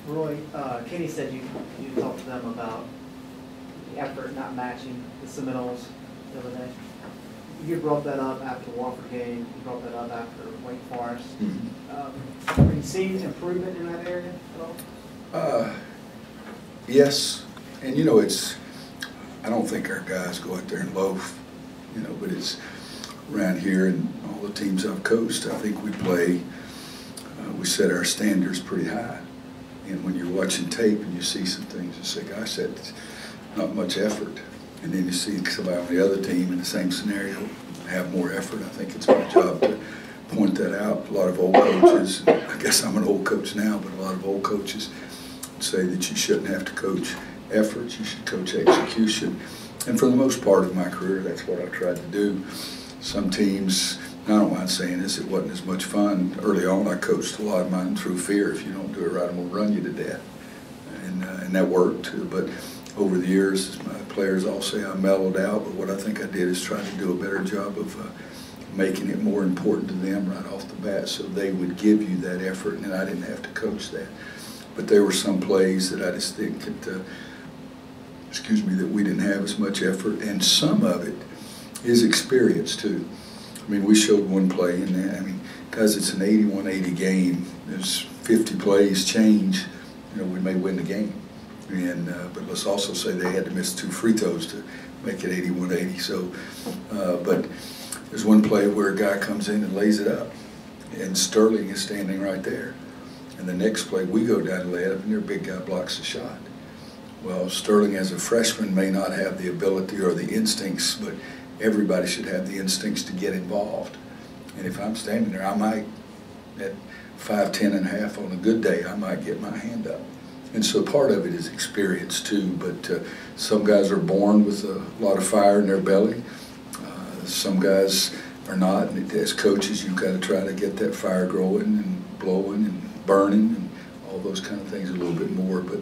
Roy, Kenny said you talked to them about the effort not matching the Seminoles the other day. You brought that up after the Wofford game. You brought that up after Wake Forest. Are you seeing improvement in that area at all? Yes, and you know, I don't think our guys go out there and loaf, you know, but it's around here and all the teams I've coached, I think we set our standards pretty high. And when you're watching tape and you see some things, you say, gosh, that's not much effort. And then you see somebody on the other team in the same scenario have more effort. I think it's my job to point that out. A lot of old coaches, I guess I'm an old coach now, but a lot of old coaches say that you shouldn't have to coach effort, you should coach execution. And for the most part of my career, that's what I tried to do. Some teams, I don't mind saying this, it wasn't as much fun. Early on, I coached a lot of mine through fear. If you don't do it right, I'm going to run you to death. And that worked. But over the years, my players all say I mellowed out, but what I think I did is try to do a better job of making it more important to them right off the bat so they would give you that effort and I didn't have to coach that. But there were some plays that I just think that, that we didn't have as much effort, and some of it is experience too. I mean, we showed one play in that. I mean, because it's an 81-80 game, there's 50 plays change, you know, we may win the game. And but let's also say they had to miss 2 free throws to make it 81-80. So, but there's one play where a guy comes in and lays it up, and Sterling is standing right there. And the next play, we go down to lay it up, and their big guy blocks the shot. Well, Sterling as a freshman may not have the ability or the instincts, but everybody should have the instincts to get involved. And if I'm standing there, I might, at 5'10½" on a good day, I might get my hand up. And so part of it is experience too, but some guys are born with a lot of fire in their belly. Some guys are not, and as coaches, you've got to try to get that fire growing and blowing and burning and all those kind of things a little bit more. But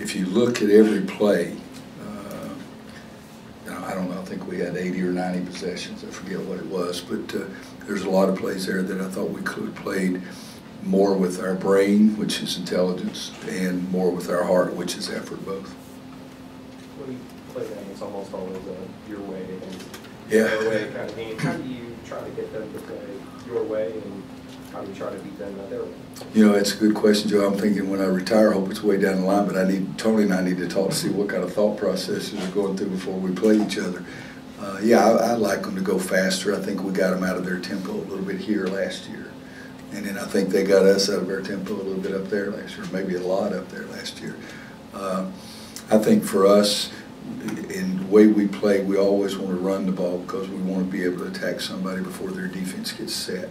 if you look at every play, I don't know, I think we had 80 or 90 possessions, I forget what it was, but there's a lot of plays there that I thought we could have played more with our brain, which is intelligence, and more with our heart, which is effort, both. When you play that, it's almost always your way and their way kind of game. How do you try to get them to play your way, and how do you try to beat them their way? You know, it's a good question, Joe. I'm thinking when I retire, I hope it's way down the line, but Tony and I need to talk to see what kind of thought processes are going through before we play each other. I like them to go faster. I think we got them out of their tempo a little bit here last year. And then I think they got us out of our tempo a little bit up there last year, maybe a lot up there last year. I think for us, in the way we play, we always want to run the ball because we want to be able to attack somebody before their defense gets set.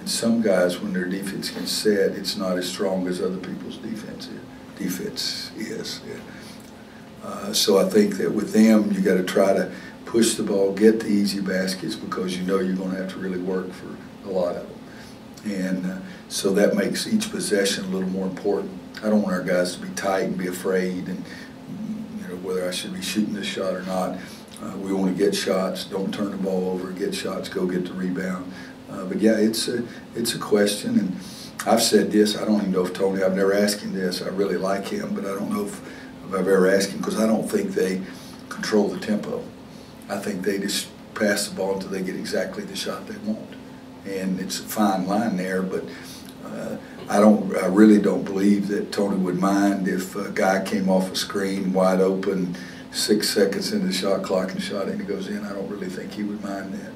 And some guys, when their defense gets set, it's not as strong as other people's defense is. Yeah. So I think that with them, you got to try to push the ball, get the easy baskets because you know you're going to have to really work for a lot of them. And so that makes each possession a little more important. I don't want our guys to be tight and be afraid and, you know, whether I should be shooting this shot or not. We want to get shots, don't turn the ball over, get shots, go get the rebound. But yeah, it's a question, and I've said this, I don't even know if Tony, I've never asked him this, I really like him, but I don't know if I've ever asked him because I don't think they control the tempo. I think they just pass the ball until they get exactly the shot they want. And it's a fine line there, but I really don't believe that Tony would mind if a guy came off a screen wide open, 6 seconds into the shot clock and shot and it goes in. I don't really think he would mind that.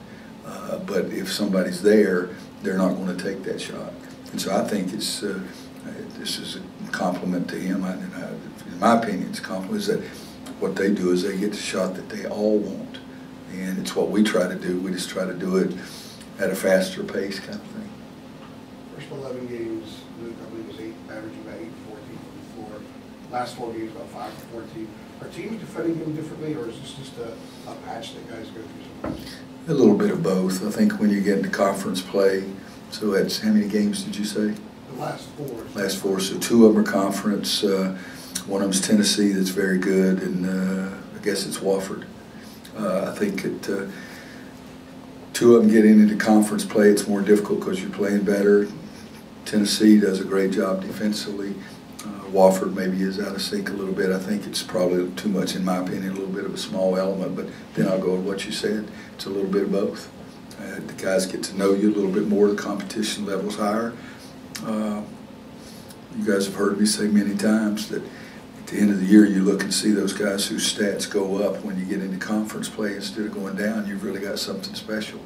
But if somebody's there, they're not going to take that shot. And so I think this is a compliment to him. In my opinion, it's a compliment is that what they do is they get the shot that they all want. And it's what we try to do. We just try to do it at a faster pace kind of thing. First 11 games, Luke, I believe, was averaging about 8-14 before. Last 4 games, about 5-14. Are teams defending him differently, or is this just a patch that guys go through sometimes? A little bit of both. I think when you get into conference play, so that's, how many games did you say? The last 4. Last 4, so 2 of them are conference. One of them's Tennessee that's very good, and I guess it's Wofford. I think that 2 of them getting into conference play, it's more difficult because you're playing better. Tennessee does a great job defensively. Wofford maybe is out of sync a little bit. I think it's probably too much, in my opinion, a little bit of a small element, but then I'll go with what you said. It's a little bit of both. The guys get to know you a little bit more, the competition level's higher. You guys have heard me say many times that at the end of the year you look and see those guys whose stats go up when you get into conference play instead of going down. You've really got something special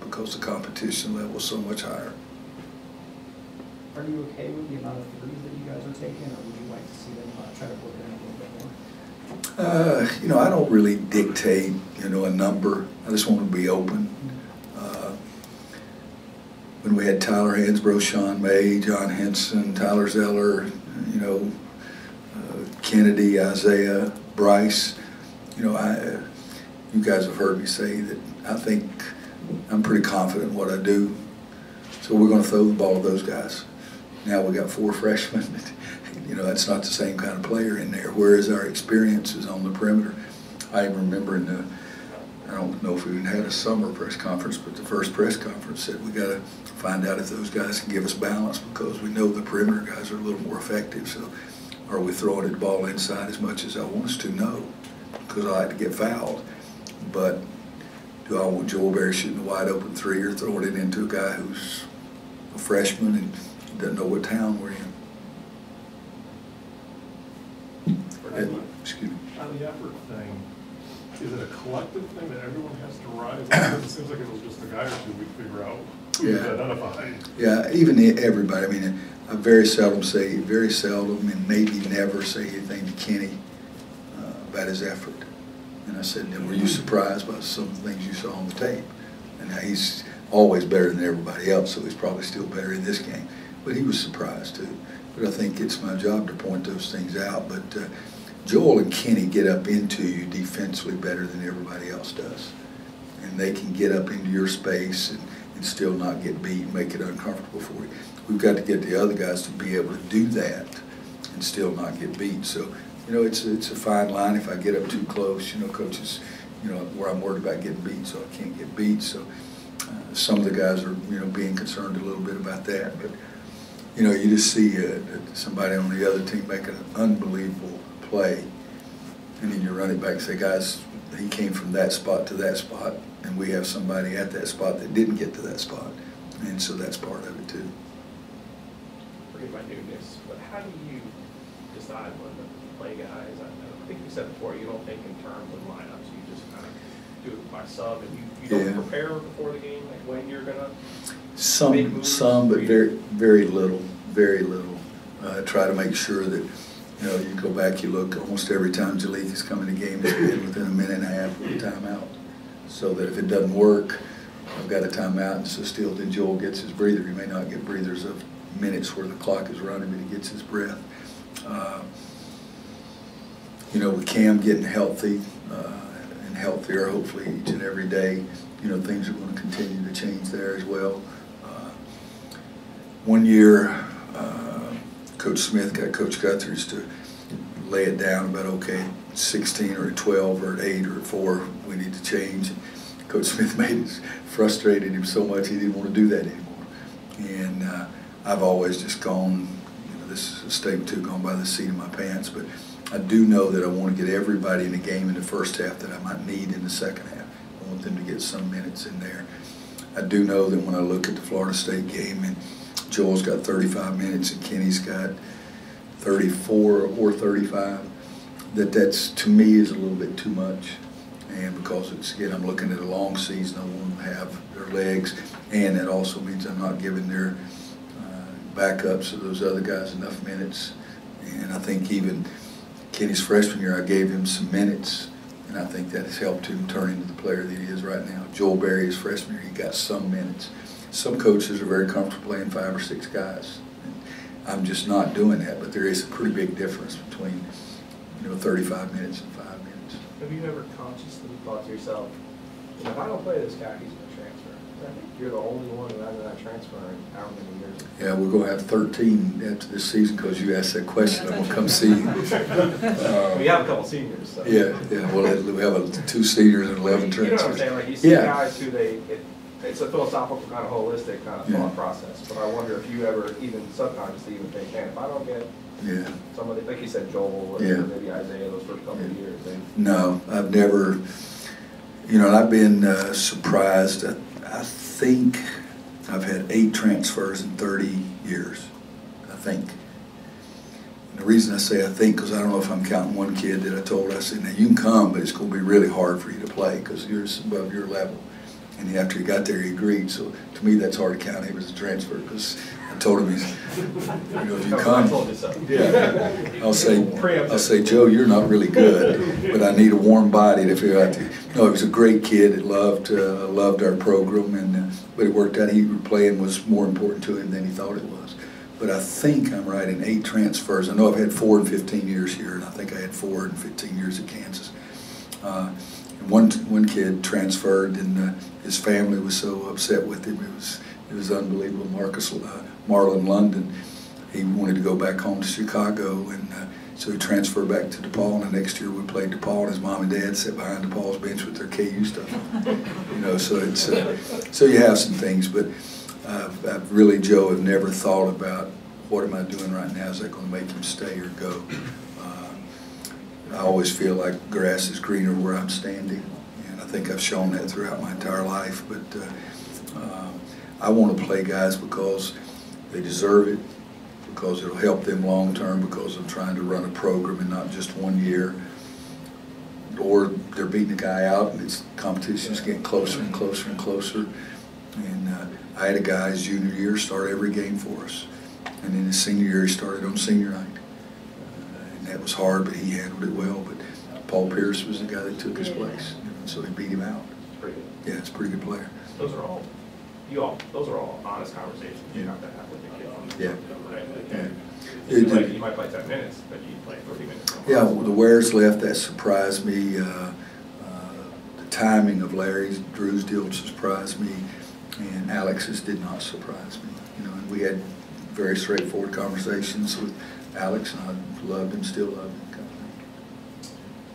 because the competition level is so much higher. Are you okay with the amount of threes that you guys are taking, or would you like to see them try to work it in a little bit more? You know, I don't really dictate, you know, a number. I just want to be open. When we had Tyler Hansbrough, Sean May, John Henson, Tyler Zeller, you know, Kennedy, Isaiah, Bryce, you know, you guys have heard me say that I think I'm pretty confident in what I do. So we're going to throw the ball to those guys. Now we got 4 freshmen. You know, that's not the same kind of player in there. Whereas our experience is on the perimeter. I remember in the, I don't know if we even had a summer press conference, but the first press conference said we got to find out if those guys can give us balance because we know the perimeter guys are a little more effective. So are we throwing the ball inside as much as I want us to? No, because I like to get fouled. But do I want Joel Berry shooting a wide open 3 or throwing it into a guy who's a freshman and doesn't know what town we're in? Excuse me. On the effort thing, is it a collective thing that everyone has to rise? Because it seems like it was just a guy or two we figure out who is identified. Yeah, even everybody. I mean, I very seldom, and maybe never say anything to Kenny about his effort. And I said, were you surprised by some of the things you saw on the tape? And now he's always better than everybody else, so he's probably still better in this game. But he was surprised too. But I think it's my job to point those things out. But Joel and Kenny get up into you defensively better than everybody else does. And they can get up into your space and still not get beat and make it uncomfortable for you. We've got to get the other guys to be able to do that and still not get beat. So, you know, it's a fine line. If I get up too close, you know, coaches, you know, where I'm worried about getting beat, so I can't get beat. So some of the guys are, you know, being concerned a little bit about that. But, you know, you just see somebody on the other team make an unbelievable play, and then you run it back and say, guys, he came from that spot to that spot, and we have somebody at that spot that didn't get to that spot. And so that's part of it too. Forgive my newness, but how do you decide when to play guys? I think you said before, you don't think in terms of lineups, you just kind of do it by sub, and you don't prepare before the game, like when you're going to make moves? Some, but very little. Try to make sure that, you know, you go back, you look, almost every time Jalik is coming to game, it's been within a minute and a half of a timeout. So that if it doesn't work, I've got a timeout, and so still then Joel gets his breather. He may not get breathers of minutes where the clock is running, but he gets his breath. You know, with Cam getting healthy and healthier, hopefully each and every day, you know, things are going to continue to change there as well. One year, Coach Smith got Coach Guthries to lay it down about, okay, 16 or at 12 or at 8 or at 4, we need to change. Coach Smith frustrated him so much he didn't want to do that anymore. And I've always just gone, you know, this is a statement too, gone by the seat of my pants, but I do know that I want to get everybody in the game in the first half that I might need in the second half. I want them to get some minutes in there. I do know that when I look at the Florida State game and Joel's got 35 minutes and Kenny's got 34 or 35, that's to me is a little bit too much. And because it's, again, I'm looking at a long season, I want them to have their legs, and that also means I'm not giving their backups of those other guys enough minutes. And I think even Kenny's freshman year, I gave him some minutes, and I think that has helped him turn into the player that he is right now. Joel Berry, his freshman year, he got some minutes. Some coaches are very comfortable playing 5 or 6 guys. And I'm just not doing that, but there is a pretty big difference between, you know, 35 minutes and 5 minutes. Have you ever consciously thought to yourself, if I don't play this guy, he's going to transfer? I think you're the only one who hasn't that transfer in however many years. Yeah, we're going to have 13 after this season because you asked that question. I'm going to come see you. We have a couple seniors. So. Yeah. Well, we have 2 seniors and 11 transfers. You know what I'm saying? Like you see guys who it's a philosophical kind of holistic kind of Yeah. thought process, but I wonder if you ever even subconsciously even think, man, if I don't get Yeah. somebody, like you said, Joel, or Yeah. maybe Isaiah, those first couple of years, then No, I've never, you know, and I've been surprised. I think I've had 8 transfers in 30 years, I think. And the reason I say I think, because I don't know if I'm counting one kid that I told, I said, now you can come, but it's going to be really hard for you to play because you're above your level. And after he got there, he agreed. So to me, that's hard to count him as a transfer because I told him, you know, if you come, I told you so. yeah, I'll say, Joe, you're not really good, but I need a warm body to feel out there. No, he was a great kid. He loved our program, and but it worked out. Playing was more important to him than he thought it was. But I think I'm right in 8 transfers. I know I've had 4 in 15 years here, and I think I had 4 in 15 years at Kansas. And one kid transferred, and his family was so upset with him. It was unbelievable. Marlon London, he wanted to go back home to Chicago, and so he transferred back to DePaul. And the next year we played DePaul, and his mom and dad sat behind DePaul's bench with their KU stuff on. You know, so it's so you have some things, but I've really, Joe, have never thought about what am I doing right now? Is that going to make him stay or go? I always feel like grass is greener where I'm standing, and I think I've shown that throughout my entire life. But I want to play guys because they deserve it, because it'll help them long term, because I'm trying to run a program and not just 1 year. Or they're beating a guy out, and it's competition's getting closer and closer and closer. And I had a guy his junior year start every game for us, and then his senior year he started on senior night. And that was hard, but he handled it well. But Paul Pierce was the guy that took his place, and so he beat him out. pretty good. Yeah, it's a pretty good player. Those are all honest conversations you have to have with the kid on the Yeah. field, right? Yeah. You might play 10 minutes, but you play 30 minutes. Yeah, well, the Wares left, that surprised me. The timing of Larry's, Drew's deal surprised me, and Alex's did not surprise me. You know, and we had very straightforward conversations with Alex, and I loved him, still love him. Kind of thing.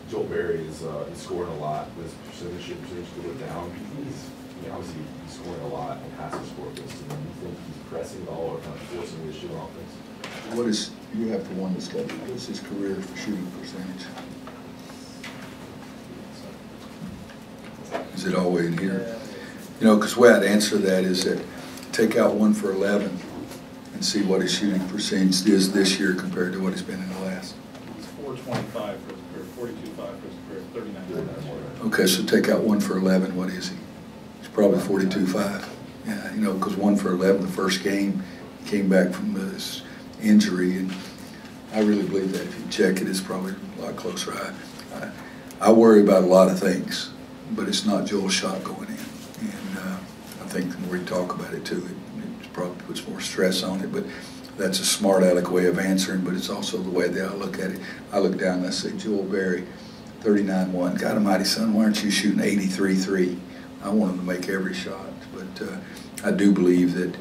Joel Berry is scoring a lot. His percentage to go down. Obviously he's scoring a lot and passes score this. Do you think he's pressing at all or kind of forcing the issue on offense? What is, you have to one discovery, what's his career shooting percentage? Is it all the way in here? You know, because the way I'd answer that is that take out 1 for 11 and see what his shooting percentage is this year compared to what it's been in the last. He's 425 for his career, 42.5 for his career, 39 for his career. Okay, so take out 1 for 11, what is he? He's probably 42.5. Yeah, you know, because 1 for 11, the first game, he came back from this injury, and I really believe that if you check it, it's probably a lot closer. I worry about a lot of things, but it's not Joel's shot going in. And I think the more you talk about it too, it probably puts more stress on it, but that's a smart aleck way of answering, but it's also the way that I look at it. I look down and I say, Joel Berry, 39-1. God almighty, son, why aren't you shooting 83-3? I want him to make every shot, but I do believe that,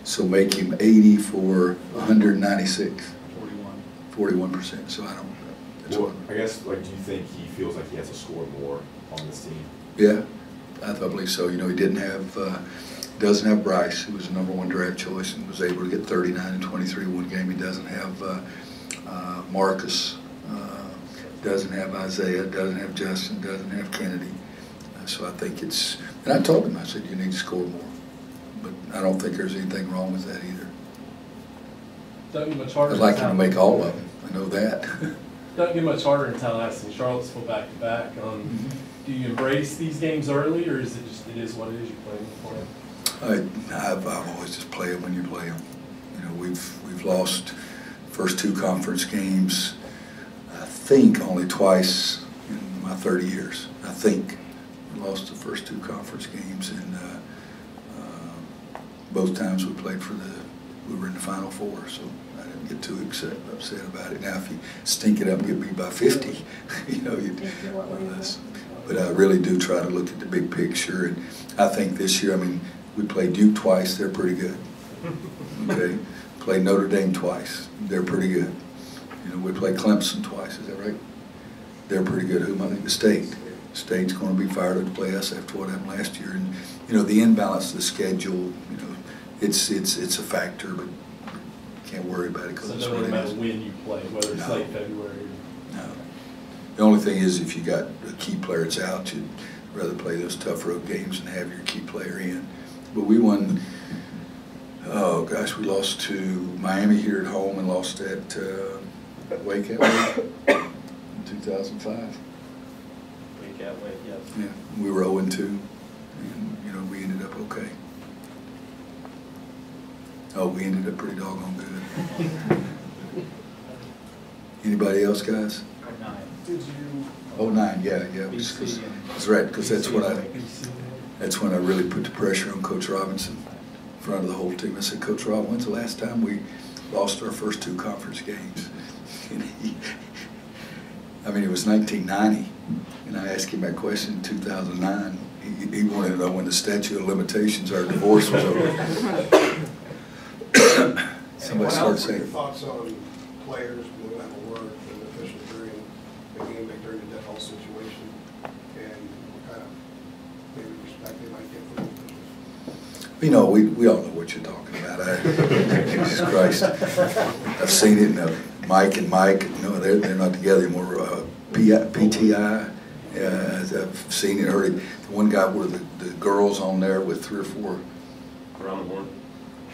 so make him 80 for 196. 41%, so I don't, that's Well, what. I guess, like, do you think he feels like he has to score more on this team? Yeah, I believe so. You know, he doesn't have Bryce, who was the #1 draft choice and was able to get 39 and 23 one game. He doesn't have Marcus, doesn't have Isaiah, doesn't have Justin, doesn't have Kennedy. So I think it's, and I told him, I said, you need to score more. But I don't think there's anything wrong with that either. Don't get much harder. I'd like him to make all of them, I know that. Don't get much harder in Tallahassee and Charlottesville back to back. Do you embrace these games early, or is it just it is what it is? You play them for it? I've always just play them when you play them. You know, we've lost first 2 conference games, I think only twice in my 30 years. I think we lost the first 2 conference games, and both times we played we were in the Final Four, so I didn't get too upset about it. Now, if you stink it up and get beat by 50, you know, but I really do try to look at the big picture, and I think this year, I mean, we played Duke twice, they're pretty good. Okay, played Notre Dame twice, they're pretty good. You know, we played Clemson twice, is that right? They're pretty good. Who, Michigan State, State's going to be fired up to play us after what happened last year. And, you know, the imbalance of the schedule, you know, it's a factor, but can't worry about it because So it it's doesn't what really it matter is. when you play, whether it's No. late February. No. The only thing is if you got a key player that's out, you'd rather play those tough road games and have your key player in. But we won, oh gosh, we lost to Miami here at home and lost at Wake in 2005. Wake out, wake, yes. Yeah, we were 0-2, and you know, we ended up okay. Oh, we ended up pretty doggone good. Anybody else, guys? Did you? 09, yeah, that's right, because that's when I really put the pressure on Coach Robinson in front of the whole team. I said, Coach Rob, when's the last time we lost our first 2 conference games? And I mean, it was 1990, and I asked him that question in 2009. He wanted to know when the statute of limitations, our divorce was over. Somebody started Your saying, thoughts on players doing that work and officials during the game, like during the death ball situation, and what kind of maybe respect they might get from the officials? you know, we all know what you're talking about. Jesus Christ. I've seen it. Mike and Mike, no, they're not together anymore. PTI, I've seen it, heard it. The one guy where the girls on there with 3 or 4. Around the horn?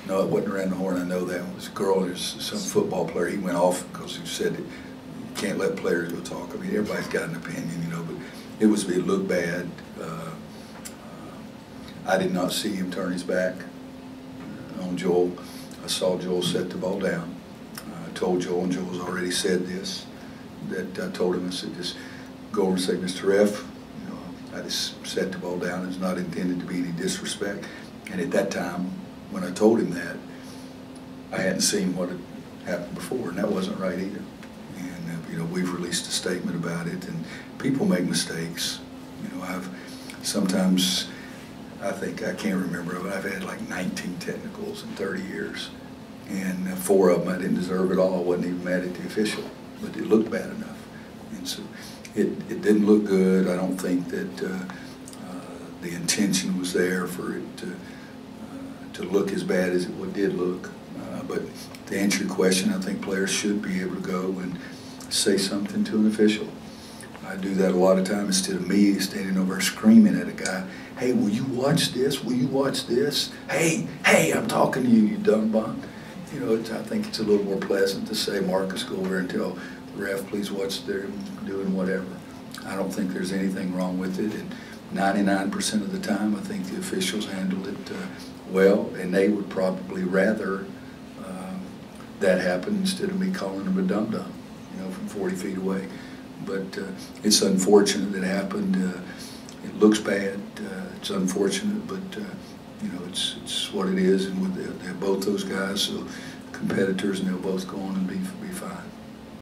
No, it wasn't around the horn. I know that. It was a girl. There's some football player. He went off because he said that you can't let players go talk. I mean, everybody's got an opinion, you know, but it looked bad. I did not see him turn his back on Joel. I saw Joel set the ball down. I told Joel, and Joel's already said this, that I told him, I said, just go over and say, Mr. Ref, you know, I just set the ball down. It's not intended to be any disrespect. And at that time, when I told him that, I hadn't seen what had happened before, and that wasn't right either. And you know, we've released a statement about it, and people make mistakes. You know, sometimes I think, I can't remember, but I've had like 19 technicals in 30 years, and 4 of them I didn't deserve at all. I wasn't even mad at the official, but it looked bad enough, and so it didn't look good. I don't think that the intention was there for it to look as bad as it did look. But to answer your question, I think players should be able to go and say something to an official. I do that a lot of times instead of me standing over screaming at a guy, hey, will you watch this? Will you watch this? Hey, I'm talking to you, you dumb bum. You know, I think it's a little more pleasant to say, Marcus, go over and tell the ref, please watch they're doing whatever. I don't think there's anything wrong with it. And 99% of the time, I think the officials handle it well, and they would probably rather that happen instead of me calling them a dum-dum, you know, from 40 feet away. But it's unfortunate that it happened. It looks bad. It's unfortunate, but you know, it's what it is. And they're both those guys, so competitors, and they'll both go on and be fine.